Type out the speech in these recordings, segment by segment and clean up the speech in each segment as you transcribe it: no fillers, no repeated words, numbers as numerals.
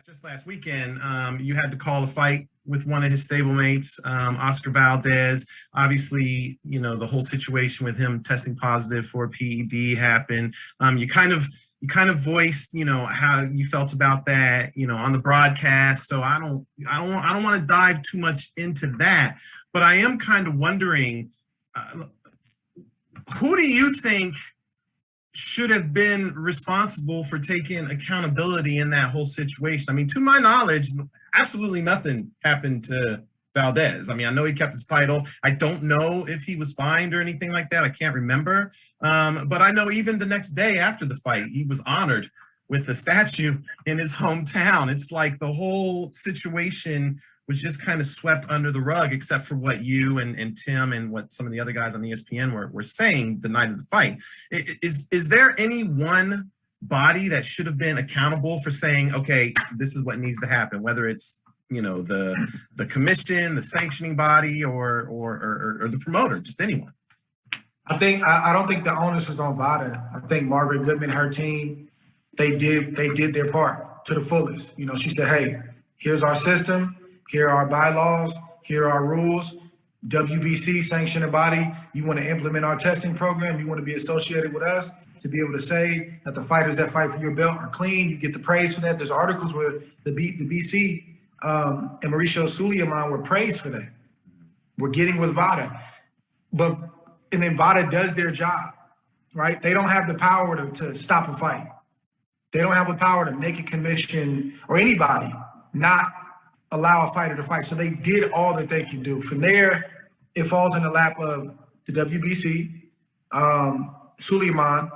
Just last weekend, you had to call a fight with one of his stablemates, Oscar Valdez. Obviously, the whole situation with him testing positive for PED happened. You kind of voiced, how you felt about that, on the broadcast. So I don't want to dive too much into that, but I am kind of wondering, who do you think should have been responsible for taking accountability in that whole situation? I mean, to my knowledge, absolutely nothing happened to Valdez. I mean, I know he kept his title. I don't know if he was fined or anything like that. I can't remember. But I know even the next day after the fight, he was honored with a statue in his hometown. It's like the whole situation was just kind of swept under the rug, except for what you and Tim and what some of the other guys on ESPN were saying the night of the fight. Is there any one body that should have been accountable for saying, okay, this is what needs to happen, whether it's the commission, the sanctioning body, or the promoter, just anyone? I don't think the onus was on Vada. I think Margaret Goodman, her team, they did their part to the fullest. She said, hey, here's our system. Here are our bylaws, here are our rules. WBC sanctioned body, you want to implement our testing program, you want to be associated with us to be able to say that the fighters that fight for your belt are clean, you get the praise for that. There's articles where the BC and Mauricio Suleiman were praised for that. We're getting with VADA. And then VADA does their job, right? They don't have the power to stop a fight. They don't have the power to make a commission or anybody not allow a fighter to fight. So they did all that they could do. From there, it falls in the lap of the WBC, Suleiman,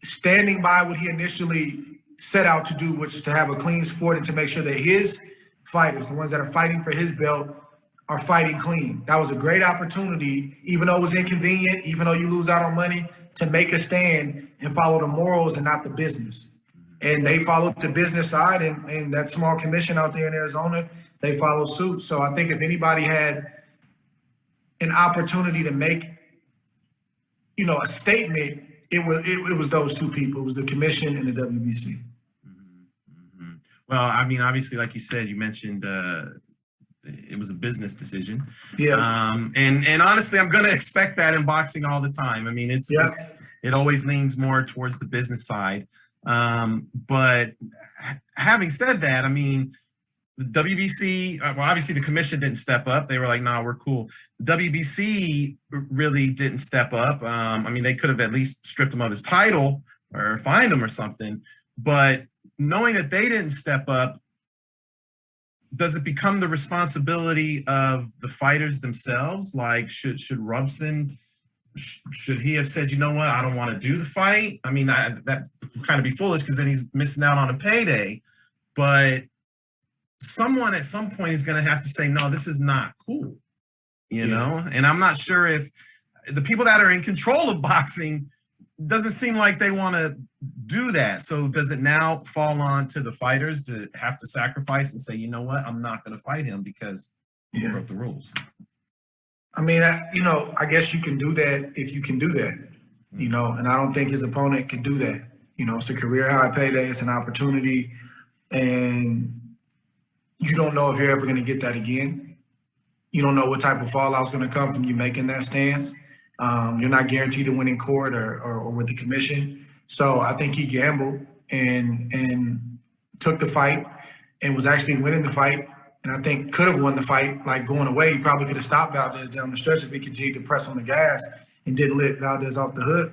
standing by what he initially set out to do, which is to have a clean sport and to make sure that his fighters, the ones that are fighting for his belt, are fighting clean. That was a great opportunity, even though it was inconvenient, even though you lose out on money, to make a stand and follow the morals and not the business. And they followed the business side, and that small commission out there in Arizona, they followed suit. So I think if anybody had an opportunity to make, a statement, it was those two people. It was the commission and the WBC. Mm-hmm. Well, I mean, obviously, like you said, you mentioned it was a business decision. Yeah. And honestly, I'm going to expect that in boxing all the time. I mean, it always leans more towards the business side. But having said that, I mean, the WBC, well, obviously the commission didn't step up. They were like, nah, we're cool. The WBC really didn't step up. I mean, they could have at least stripped him of his title or fined him or something. But knowing that they didn't step up, does it become the responsibility of the fighters themselves? Like, should Robson, should he have said, you know what, I don't want to do the fight? I mean, that would kind of be foolish because then he's missing out on a payday. But someone at some point is going to have to say, no, this is not cool, you know? And I'm not sure if the people that are in control of boxing doesn't seem like they want to do that. So does it now fall on to the fighters to have to sacrifice and say, you know what, I'm not going to fight him because he broke the rules? I mean, I guess you can do that if you can do that, and I don't think his opponent can do that. It's a career high payday, it's an opportunity, and you don't know if you're ever going to get that again. You don't know what type of fallout is going to come from you making that stance. You're not guaranteed to win in court or with the commission. So I think he gambled and took the fight and was actually winning the fight. And I think could have won the fight, like going away. He probably could have stopped Valdez down the stretch if he continued to press on the gas and didn't let Valdez off the hook.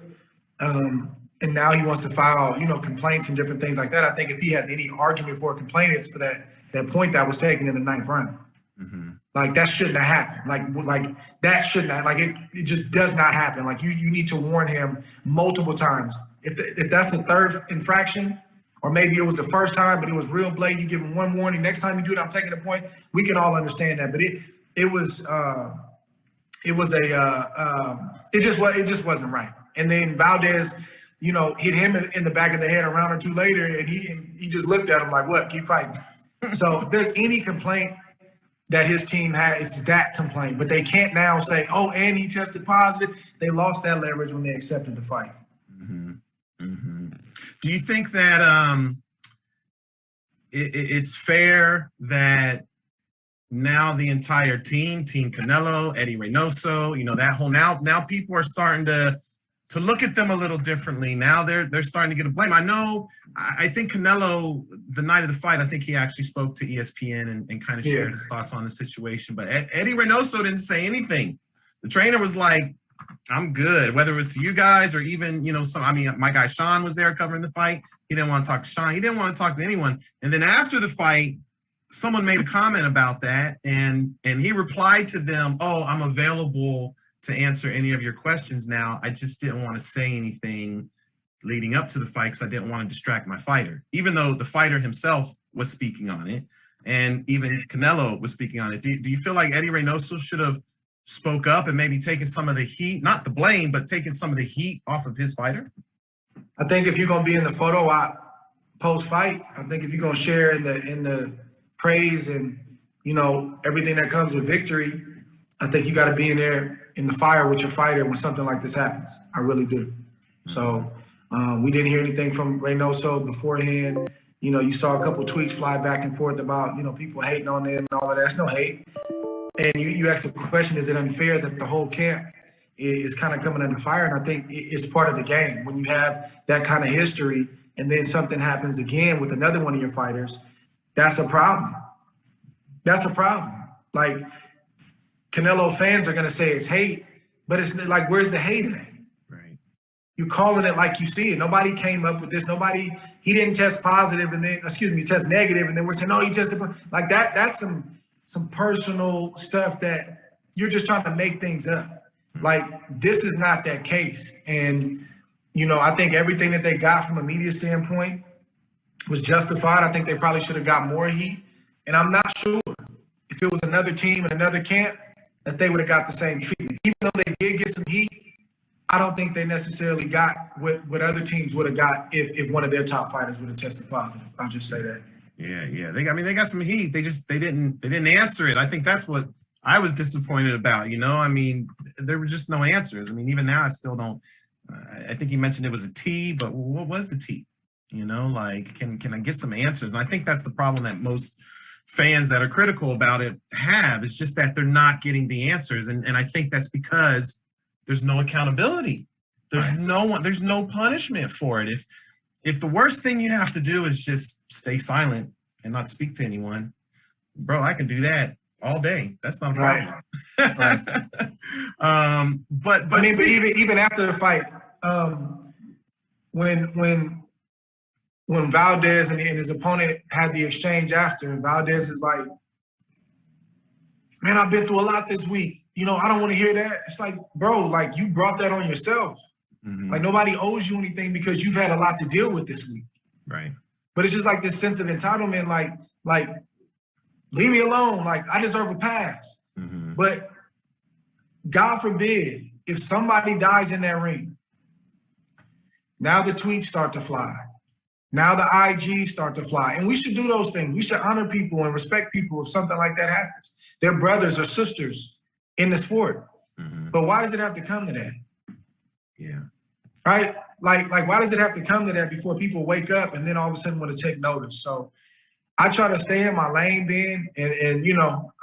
And now he wants to file, complaints and different things like that. I think if he has any argument for a complaint, it's for that point that was taken in the 9th round. Mm-hmm. Like that shouldn't have happened. Like that shouldn't have, like it just does not happen. Like you need to warn him multiple times. If that's the 3rd infraction, or maybe it was the first time, but it was real blatant, you give him one warning. Next time you do it, I'm taking a point. We can all understand that. But it just wasn't right. And then Valdez, hit him in the back of the head a round or two later, and he just looked at him like, what, keep fighting. So if there's any complaint that his team has, it's that complaint. But they can't now say, oh, and he tested positive. They lost that leverage when they accepted the fight. Mm-hmm. Mm-hmm. Do you think that it's fair that now the entire team Canelo, Eddie Reynoso, that whole now people are starting to look at them a little differently. Now they're starting to get a blame. I think Canelo, the night of the fight, I think he actually spoke to ESPN and kind of shared his thoughts on the situation. But Eddie Reynoso didn't say anything. The trainer was like, I'm good, whether it was to you guys or even, my guy Sean was there covering the fight. He didn't want to talk to Sean. He didn't want to talk to anyone. And then after the fight, someone made a comment about that, and he replied to them, "Oh, I'm available to answer any of your questions now. I just didn't want to say anything leading up to the fight because I didn't want to distract my fighter," even though the fighter himself was speaking on it, and even Canelo was speaking on it. Do you feel like Eddie Reynoso should have spoke up and maybe taken some of the heat, not the blame, but taken some of the heat off of his fighter? I think if you're gonna be in the photo op post-fight, I think if you're gonna share in the praise and everything that comes with victory, I think you got to be in there in the fire with your fighter when something like this happens. I really do. So we didn't hear anything from Reynoso beforehand. You saw a couple of tweets fly back and forth about people hating on them and all of that. That's no hate. And you asked the question: is it unfair that the whole camp is kind of coming under fire? And I think it's part of the game. When you have that kind of history, and then something happens again with another one of your fighters, that's a problem. That's a problem. Like, Canelo fans are going to say it's hate, but it's like, where's the hate at? Right. You're calling it like you see it. Nobody came up with this. He didn't test positive and then, test negative. And then we're saying, oh, he tested like that. That's some personal stuff that you're just trying to make things up. Like, this is not that case. And, I think everything that they got from a media standpoint was justified. I think they probably should have got more heat. And I'm not sure if it was another team in another camp that they would have got the same treatment. Even though they did get some heat, I don't think they necessarily got what other teams would have got if one of their top fighters would have tested positive. I'll just say that. Yeah. They got some heat. They didn't answer it. I think that's what I was disappointed about. There were just no answers. Even now I still don't. I think you mentioned it was a T, but what was the T? Can I get some answers? And I think that's the problem that most fans that are critical about it have. It's just that they're not getting the answers. And I think that's because there's no accountability. There's no punishment for it. If the worst thing you have to do is just stay silent and not speak to anyone, bro, I can do that all day. That's not a problem. Right. But even after the fight, when Valdez and his opponent had the exchange after, and Valdez is like, man, I've been through a lot this week. I don't want to hear that. It's like, bro, like, you brought that on yourself. Mm-hmm. Like, nobody owes you anything because you've had a lot to deal with this week. Right. But it's just like this sense of entitlement, like leave me alone. Like, I deserve a pass. Mm-hmm. But God forbid, if somebody dies in that ring, now the tweets start to fly. Now the IGs start to fly. And we should do those things. We should honor people and respect people if something like that happens. They're brothers or sisters in the sport. Mm-hmm. But why does it have to come to that? Yeah. Right? Like why does it have to come to that before people wake up and then all of a sudden want to take notice? So I try to stay in my lane, Ben, and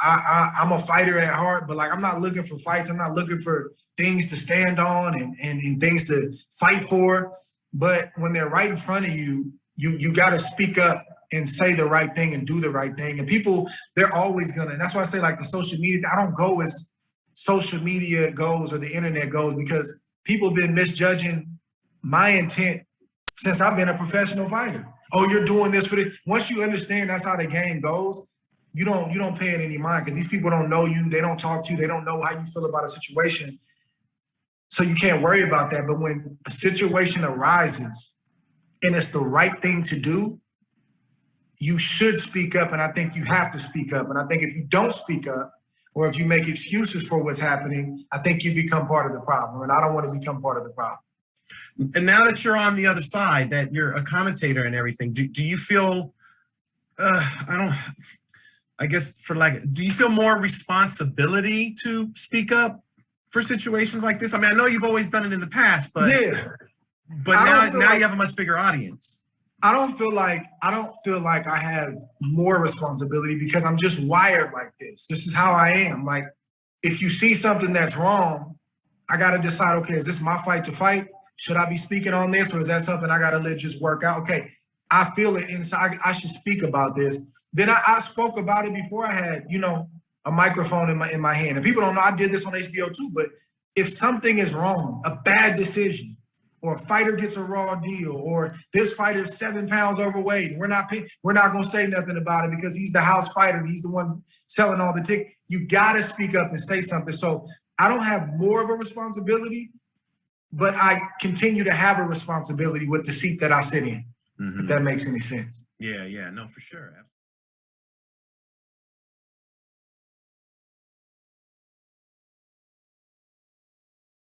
I'm a fighter at heart, but like, I'm not looking for fights. I'm not looking for things to stand on and things to fight for. But when they're right in front of you, you got to speak up and say the right thing and do the right thing. And people, they're always gonna, and that's why I say, like, the social media, I don't go as social media goes or the internet goes, because people have been misjudging my intent since I've been a professional fighter. Oh, you're doing this for this. Once you understand that's how the game goes, you don't pay it any mind, because these people don't know you, they don't talk to you, they don't know how you feel about a situation. So you can't worry about that. But when a situation arises and it's the right thing to do, you should speak up, and I think you have to speak up. And I think if you don't speak up, or if you make excuses for what's happening, I think you become part of the problem, and I don't want to become part of the problem. And now that you're on the other side, that you're a commentator and everything, do you feel, do you feel more responsibility to speak up for situations like this? I mean, I know you've always done it in the past, but yeah. But now you have a much bigger audience. I don't feel like I have more responsibility because I'm just wired like this. This is how I am. Like, if you see something that's wrong, I got to decide, okay, is this my fight to fight? Should I be speaking on this, or is that something I got to let just work out? Okay, I feel it inside. I should speak about this. Then I spoke about it before I had, a microphone in my hand. And people don't know I did this on HBO too, but if something is wrong, a bad decision, or a fighter gets a raw deal, or this fighter's 7 pounds overweight, and we're not going to say nothing about it because he's the house fighter. He's the one selling all the tickets. You got to speak up and say something. So I don't have more of a responsibility, but I continue to have a responsibility with the seat that I sit in, if that makes any sense. Yeah, no, for sure.